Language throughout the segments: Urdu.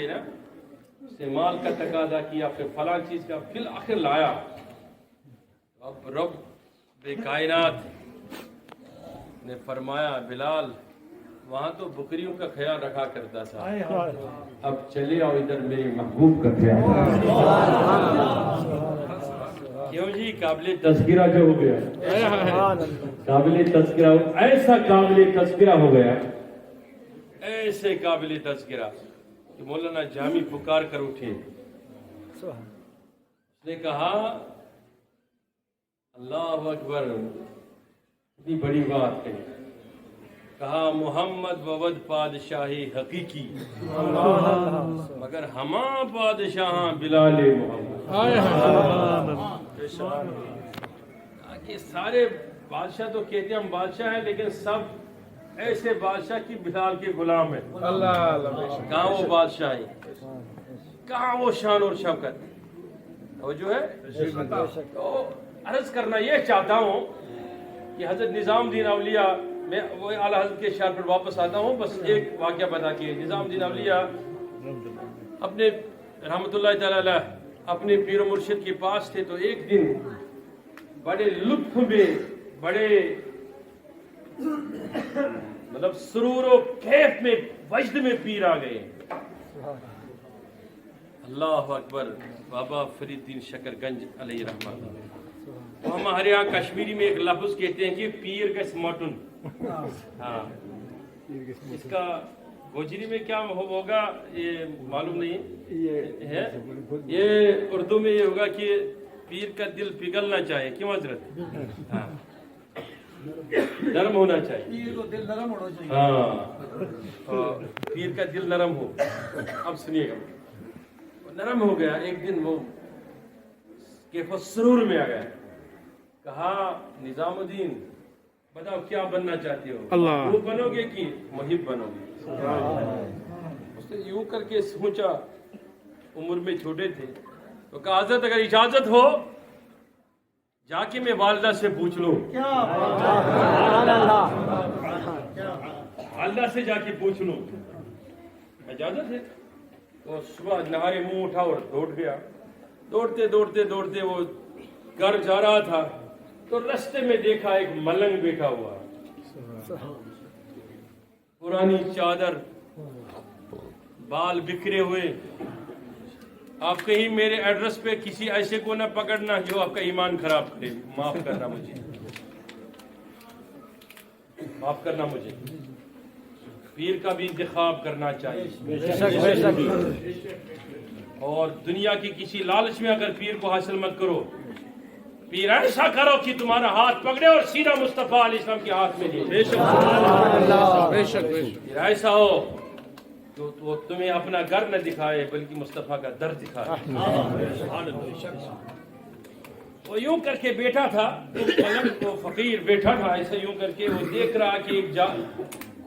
نا استعمال کا تقاضا کیا، پھر فلاں چیز کا، پھر آخر لایا. اب رب بے کائنات نے فرمایا بلال وہاں تو بکریوں کا خیال رکھا کرتا تھا، اب چلے آؤ ادھر میرے محبوب کا خیال. کیوں جی؟ قابل تذکرہ جو ہو گیا، قابل تذکرہ، ایسا قابل تذکرہ ہو گیا، ایسے قابل تذکرہ کہ مولانا جامی پکار کر اٹھے. اس نے کہا اللہ اکبر، اتنی بڑی بات ہے. کہا محمد وود پادشاہی حقیقی مگر ہماں بادشاہ بلال محمد. کہ سارے بادشاہ تو کہتے ہیں ہم بادشاہ ہیں، لیکن سب ایسے بادشاہ کی بلال کے غلام ہیں. کہاں وہ بادشاہی، کہاں وہ شان اور شوکت. وہ جو ہے تو عرض کرنا یہ چاہتا ہوں کہ حضرت نظام الدین اولیاء، میں وہ اعلیٰ حضرت کے اشعار پر واپس آتا ہوں، بس ایک واقعہ بتا کے. نظام الدین اولیاء اپنے رحمۃ اللہ تعالی علیہ اپنے پیر و مرشد کے پاس تھے، تو ایک دن بڑے لطف میں، بڑے مطلب سرور و کیف میں، وجد میں پیر آ گئے. اللہ اکبر. بابا فرید الدین شکر گنج علیہ رحمۃ. تو ہمارے یہاں کشمیری میں ایک لفظ کہتے ہیں کہ پیر کا سماٹن. ہاں، اس کا گوجری میں کیا ہوگا یہ معلوم نہیں ہے. یہ اردو میں یہ ہوگا کہ پیر کا دل پگھلنا چاہیے. کیوں حضرت؟ ہاں، نرم ہونا چاہیے. پیر کو دل نرم ہونا چاہیے. ہاں، پیر کا دل نرم ہو. اب سنیے گا، نرم ہو گیا. ایک دن وہ کیف سرور میں آ گیا. کہا نظام الدین بتاؤ کیا بننا چاہتے ہو؟ وہ بنو گے کہ محب بنو گے؟ اس نے یوں کر کے سوچا، عمر میں چھوٹے تھے. تو کہا حضرت اگر اجازت ہو جا کے میں والدہ سے پوچھ لوں. والدہ سے جا کے پوچھ لوں، اجازت ہے؟ تو صبح نہارے منہ اٹھا اور دوڑ گیا. دوڑتے دوڑتے دوڑتے وہ گھر جا رہا تھا تو رستے میں دیکھا ایک ملنگ بیٹھا ہوا، پرانی چادر، بال بکھرے ہوئے. آپ کہیں میرے ایڈریس پہ کسی ایسے کو نہ پکڑنا جو آپ کا ایمان خراب کرے. معاف کرنا مجھے، معاف کرنا مجھے. پیر کا بھی انتخاب کرنا چاہیے، اور دنیا کی کسی لالچ میں اگر پیر کو حاصل مت کرو. پیر ایسا کرو کہ تمہارا ہاتھ پکڑے اور سیدھا مصطفیٰ علیہ السلام کے ہاتھ میں دے. پیر ایسا ہو تو وہ تمہیں اپنا گھر نہ دکھائے بلکہ مصطفیٰ کا در دکھائے. وہ یوں کر کے بیٹھا تھا، پلنگ کو فقیر بیٹھا تھا ایسا یوں کر کے. وہ دیکھ رہا کہ ایک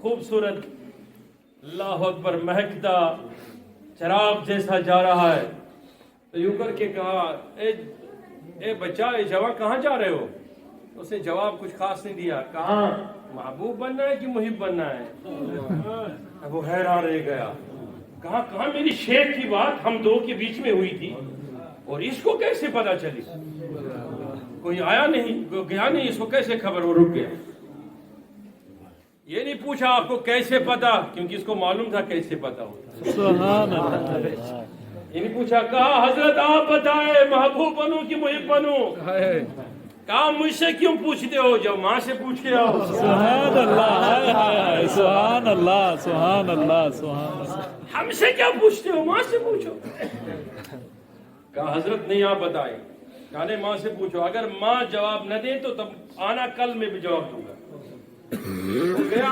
خوبصورت، اللہ اکبر، مہکتا چراغ جیسا جا رہا ہے. تو یوں کر کے کہا اے بچہ، اے جوان، کہاں جا رہے ہو؟ اس نے جواب کچھ خاص نہیں دیا. کہاں محبوب بننا ہے کہ محب بننا ہے؟ وہ حیران رہ گیا. کہاں میری شیخ کی بات ہم دو کے بیچ میں ہوئی تھی اور اس کو کیسے پتا چلی؟ کوئی آیا نہیں، گیا نہیں، اس کو کیسے خبر؟ وہ رک گیا. یہ نہیں پوچھا آپ کو کیسے پتا، کیونکہ اس کو معلوم تھا کیسے پتا ہوتا. سبحان اللہ. یہ نہیں پوچھا. کہا حضرت آپ بتائے محبوب بنوں کہ محب بنوں؟ کہا مجھ سے کیوں پوچھتے ہو، جب ماں سے پوچھ کے آؤ. سبحان اللہ، سبحان اللہ، سبحان اللہ، سبحان اللہ. ہم سے کیا پوچھتے ہو، ماں سے پوچھو. کہا حضرت نہیں آپ بتائیں. کہا نہیں ماں سے پوچھو. اگر ماں جواب نہ دے تو تب آنا، کل میں بھی جواب دوں گا. وہ گیا،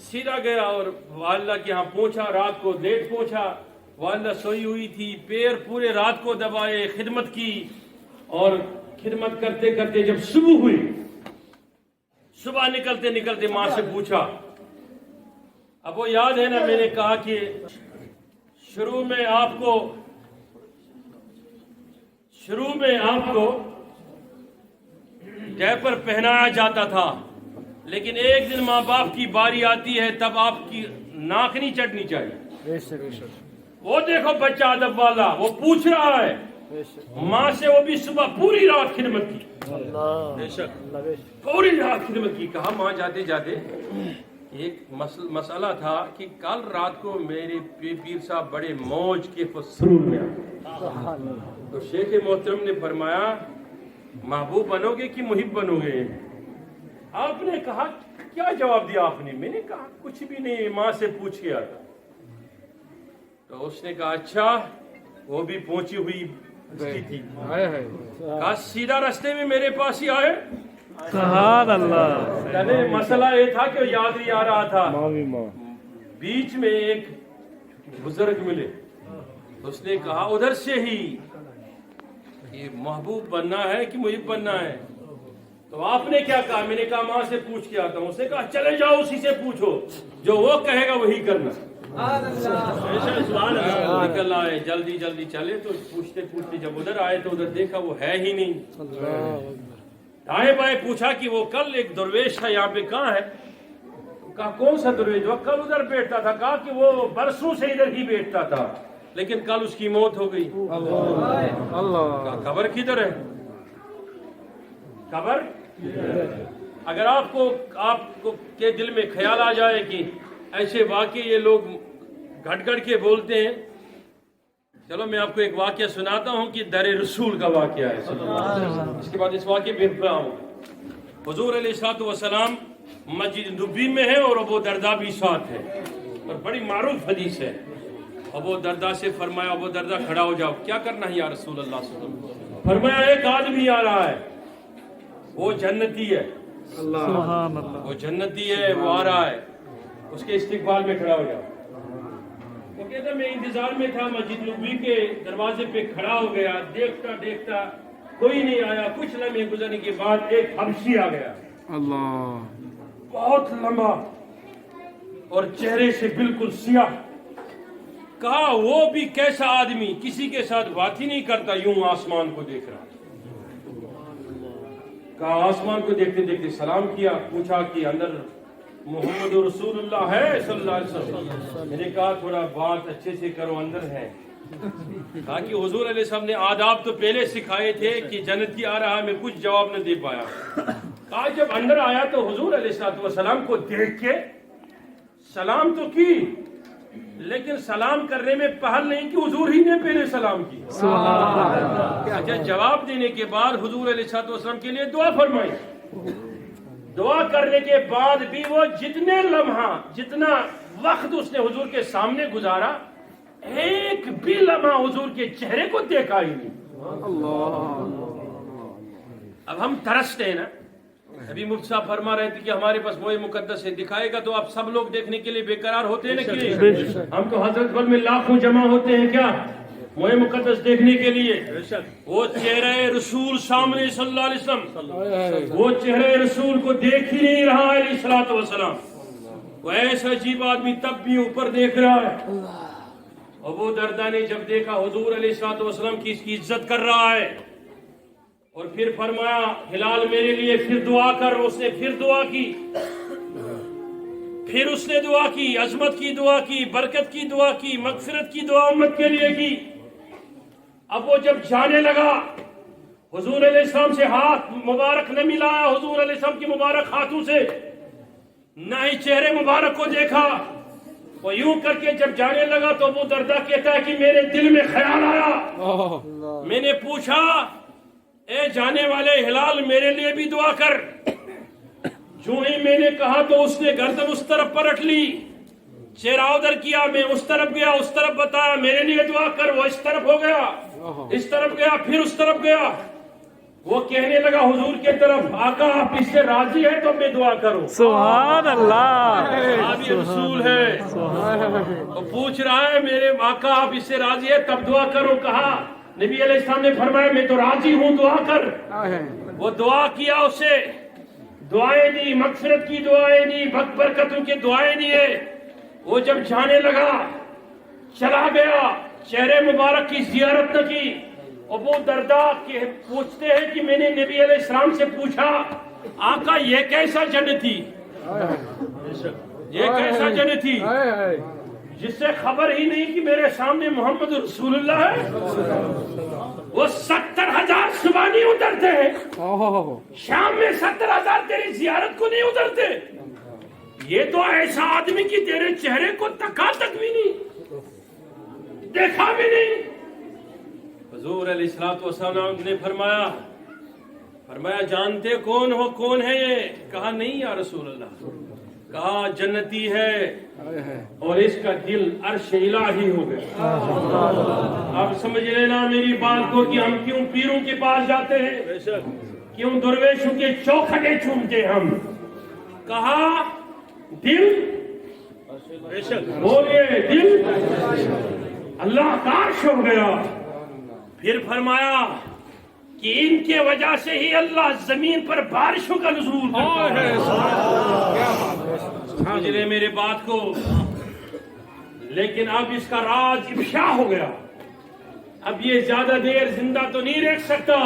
سیدھا گیا اور والدہ کے ہاں پہنچا. رات کو لیٹ پہنچا. والدہ سوئی ہوئی تھی. پیر پورے رات کو دبائے، خدمت کی، اور خدمت کرتے کرتے جب صبح ہوئی، صبح نکلتے نکلتے ماں سے پوچھا. اب وہ یاد ہے نا میں نے کہا کہ شروع میں آپ کو ڈیپر پہنایا جاتا تھا، لیکن ایک دن ماں باپ کی باری آتی ہے تب آپ کی ناک نہیں چڑھنی چاہیے. وہ دیکھو بچہ ادب والا، وہ پوچھ رہا ہے ماں سے، وہ بھی صبح پوری رات خدمت کی، پوری رات خدمت کی. کہا ماں جاتے جاتے ایک مسئلہ تھا کہ کل رات کو میرے پیر صاحب بڑے موج کے سرور میں آئے، تو شیخ محترم نے فرمایا محبوب بنو گے کہ محب بنو گے؟ آپ نے کہا کیا جواب دیا آپ نے؟ میں نے کہا کچھ بھی نہیں، ماں سے پوچھ کے آتا. تو اس نے کہا اچھا، وہ بھی پہنچی ہوئی تھی. کہا سیدھا رستے میں میرے پاس ہی آئے. سبحان اللہ. کہنے مسئلہ یہ تھا کہ یاد نہیں آ رہا تھا. بیچ میں ایک بزرگ ملے، اس نے کہا ادھر سے ہی یہ محبوب بننا ہے کہ محب بننا ہے؟ تو آپ نے کیا کہا؟ میں نے کہا ماں سے پوچھ کے آتا ہوں. اس نے کہا چلے جاؤ اسی سے پوچھو، جو وہ کہے گا وہی کرنا. نکل آئے جلدی جلدی چلے، تو پوچھتے پوچھتے جب ادھر آئے تو ادھر دیکھا وہ ہے ہی نہیں. دائیں بائیں پوچھا کہ وہ کل ایک درویش تھا یہاں پہ، کہاں ہے؟ کہا کون سا درویش؟ وہ کل ادھر بیٹھتا تھا. کہا کہ وہ برسوں سے ادھر ہی بیٹھتا تھا لیکن کل اس کی موت ہو گئی. کہا قبر کدھر ہے؟ قبر اگر آپ کو کے دل میں خیال آ جائے کہ ایسے واقعے یہ لوگ گھٹ گھٹ کے بولتے ہیں، چلو میں آپ کو ایک واقعہ سناتا ہوں کہ در رسول کا واقعہ ہے. اس کے بعد اس واقعے پہ آؤں. حضور علیہ الصلوۃ والسلام مسجد نبوی میں ہے اور ابو درداء بھی ساتھ ہے، اور بڑی معروف حدیث ہے. ابو درداء سے فرمایا ابو درداء کھڑا ہو جاؤ. کیا کرنا ہے یا رسول اللہ صلی اللہ علیہ وسلم؟ فرمایا ایک آدمی آ رہا ہے، وہ جنتی ہے. سبحان اللہ. وہ جنتی ہے، وہ آ رہا ہے، اس کے استقبال میں کھڑا ہو جاؤ. وہ کہتا میں انتظار میں تھا، مسجد نبوی کے دروازے پہ کھڑا ہو گیا، دیکھتا دیکھتا کوئی نہیں آیا. کچھ لمحے گزرنے کے بعد ایک حبشی آ گیا، اللہ، بہت لمبا اور چہرے سے بالکل سیاہ. کہا وہ بھی کیسا آدمی، کسی کے ساتھ بات ہی نہیں کرتا، یوں آسمان کو دیکھ رہا. کہا آسمان کو دیکھتے دیکھتے سلام کیا، پوچھا کہ اندر محمد رسول اللہ ہے صلی اللہ علیہ وسلم؟ میں نے کہا تھوڑا بات اچھے سے کرو، اندر ہے. کہا کہ حضور علیہ السلام نے آداب تو پہلے سکھائے تھے کہ جنتی آ رہا ہے، میں کچھ جواب نہ دے پایا. کہا جب اندر آیا تو حضور علیہ السلام کو دیکھ کے سلام تو کی، لیکن سلام کرنے میں پہل نہیں کہ حضور ہی نے پہلے سلام کی. اچھا، جواب دینے کے بعد حضور علیہ السلام کے لیے دعا فرمائی. دعا کرنے کے بعد بھی وہ جتنے لمحہ، جتنا وقت اس نے حضور کے سامنے گزارا، ایک بھی لمحہ حضور کے چہرے کو دیکھا ہی نہیں. اب ہم ترستے ہیں نا. ابھی مفتی صاحب فرما رہے تھے کہ ہمارے پاس موئے مقدس ہے، دکھائے گا تو آپ سب لوگ دیکھنے کے لیے بے قرار ہوتے ہیں نا کہ نہیں؟ ہم تو حضرت بل میں لاکھوں جمع ہوتے ہیں کیا موئے مقدس دیکھنے کے لیے. وہ چہرہ رسول سامنے صلی اللہ علیہ وسلم، وہ چہرہ رسول کو دیکھ ہی نہیں رہا علیہ الصلوۃ والسلام. وہ ایسا عجیب آدمی تب بھی اوپر دیکھ رہا ہے. ابو درداء نے جب دیکھا حضور علیہ الصلوۃ والسلام کی اس کی عزت کر رہا ہے، اور پھر فرمایا ہلال میرے لیے پھر دعا کر. اس نے پھر دعا کی، پھر اس نے دعا کی، عظمت کی دعا کی، برکت کی دعا کی، مغفرت کی دعا امت کے لیے کی. اب وہ جب جانے لگا، حضور علیہ السلام سے ہاتھ مبارک نہ ملایا، حضور علیہ السلام کی مبارک ہاتھوں سے نہ ہی چہرے مبارک کو دیکھا. وہ یوں کر کے جب جانے لگا تو ابو درداء کہتا ہے کہ میرے دل میں خیال آیا. میں نے پوچھا اے جانے والے ہلال میرے لیے بھی دعا کر. جو ہی میں نے کہا تو اس نے گردن اس طرف پلٹ لی، چہرہ ادھر کیا، میں اس طرف گیا، اس طرف بتایا میرے لیے دعا کر. وہ اس طرف ہو گیا، اس طرف گیا، پھر اس طرف گیا. وہ کہنے لگا حضور کے طرف، آقا آپ اس سے راضی ہیں تو میں دعا کروں. سبحان اللہ. آپ یہ رسول ہے. وہ پوچھ رہا ہے میرے آقا آپ اس سے راضی ہیں تب دعا کرو. کہا نبی علیہ السلام نے فرمایا میں تو راضی ہوں، دعا کر. وہ دعا کیا، اسے دعائیں دی، مغفرت کی دعائیں دی، برکتوں کی دعائیں دیے. وہ جب جانے لگا چلا گیا، چہرے مبارک کی زیارت نہ کی. ابو درداء پوچھتے ہیں کہ میں نے نبی علیہ السلام سے پوچھا آقا یہ کیسا جنتی، یہ کیسا جنتی جس سے خبر ہی نہیں کہ میرے سامنے محمد رسول اللہ ہے، وہ 70,000 صبح نہیں اترتے ہیں، شام میں 70,000 تیری زیارت کو نہیں اترتے. یہ تو ایسا آدمی کہ تیرے چہرے کو تکا تک بھی نہیں دیکھا بھی نہیں. حضور علیہ الصلوۃ والسلام نے فرمایا جانتے کون ہو، کون ہے یہ؟ کہا نہیں یا رسول اللہ. کہا جنتی ہے اور اس کا دل عرش الہی ہو گیا. آپ سمجھ لینا میری بات کو کہ ہم کیوں پیروں کے پاس جاتے ہیں، کیوں درویشوں کے چوکھٹے چومتے ہم. کہا دل، بولے دل اللہ کا عرش ہو گیا. پھر فرمایا کہ ان کے وجہ سے ہی اللہ زمین پر بارشوں کا نزول کرتا ہے. سمجھ لے میرے بات کو. لیکن اب اس کا راز افشا ہو گیا. اب یہ زیادہ دیر زندہ تو نہیں رہ سکتا.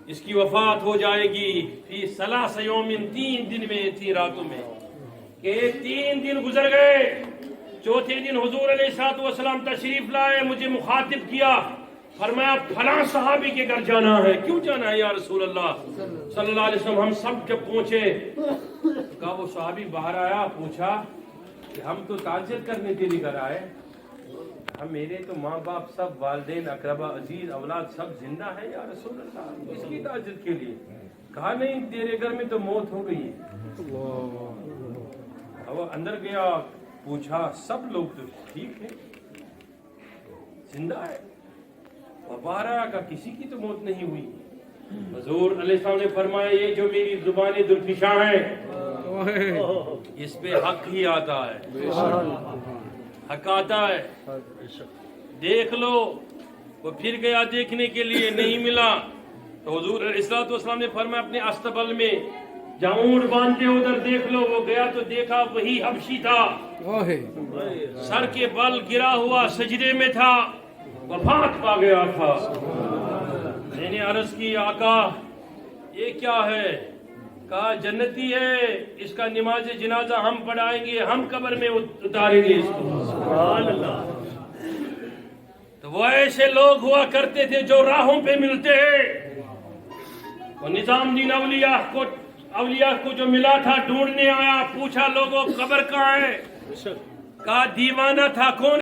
اس کی وفات ہو جائے گی فی ثلاث یوم، 3 دن میں، 3 راتوں میں. کہ 3 دن گزر گئے. چوتھے دن حضور علیہ الصلوۃ والسلام تشریف لائے، مجھے مخاطب کیا، فرمایا فلاں صحابی کے گھر جانا ہے. کیوں جانا ہے یا رسول اللہ صلی اللہ علیہ وسلم؟ ہم سب جب پہنچے، کہا وہ صحابی باہر آیا، پوچھا کہ ہم تو تاجر کرنے کے لیے گھر آئے، ہم میرے تو ماں باپ سب، والدین، اقربا، عزیز، اولاد سب زندہ ہیں یا رسول اللہ، اس کی تاجر کے لیے. کہا نہیں، تیرے گھر میں تو موت ہو گئی ہے. وہ اندر گیا، پوچھا سب لوگ تو ٹھیک ہیں، زندہ ہے. باہر آیا کہ کسی کی تو موت نہیں ہوئی. حضور علیہ السلام نے فرمایا یہ جو میری زبان درفشاں ہے اس پہ حق ہی آتا ہے، حق آتا ہے. دیکھ لو. وہ پھر گیا دیکھنے کے لیے، نہیں ملا. تو حضور علیہ الصلوۃ والسلام نے فرمایا اپنے استبل میں جہاں اونٹ باندھتے ادھر دیکھ لو. وہ گیا تو دیکھا وہی حبشی تھا، سر کے بل گرا ہوا سجدے میں تھا، وفات پا گیا تھا. میں نے عرض کی آقا یہ کیا ہے؟ کہا جنتی ہے، اس کا نماز جنازہ ہم پڑھائیں گے، ہم قبر میں اتاریں گے اس کو. سبحان اللہ. تو وہ ایسے لوگ ہوا کرتے تھے جو راہوں پہ ملتے ہیں. وہ نظام الدین اولیاء کو جو ملا تھا ڈھونڈنے آیا، پوچھا لوگوں قبر کہاں ہے؟ کہا دیوانہ تھا. کون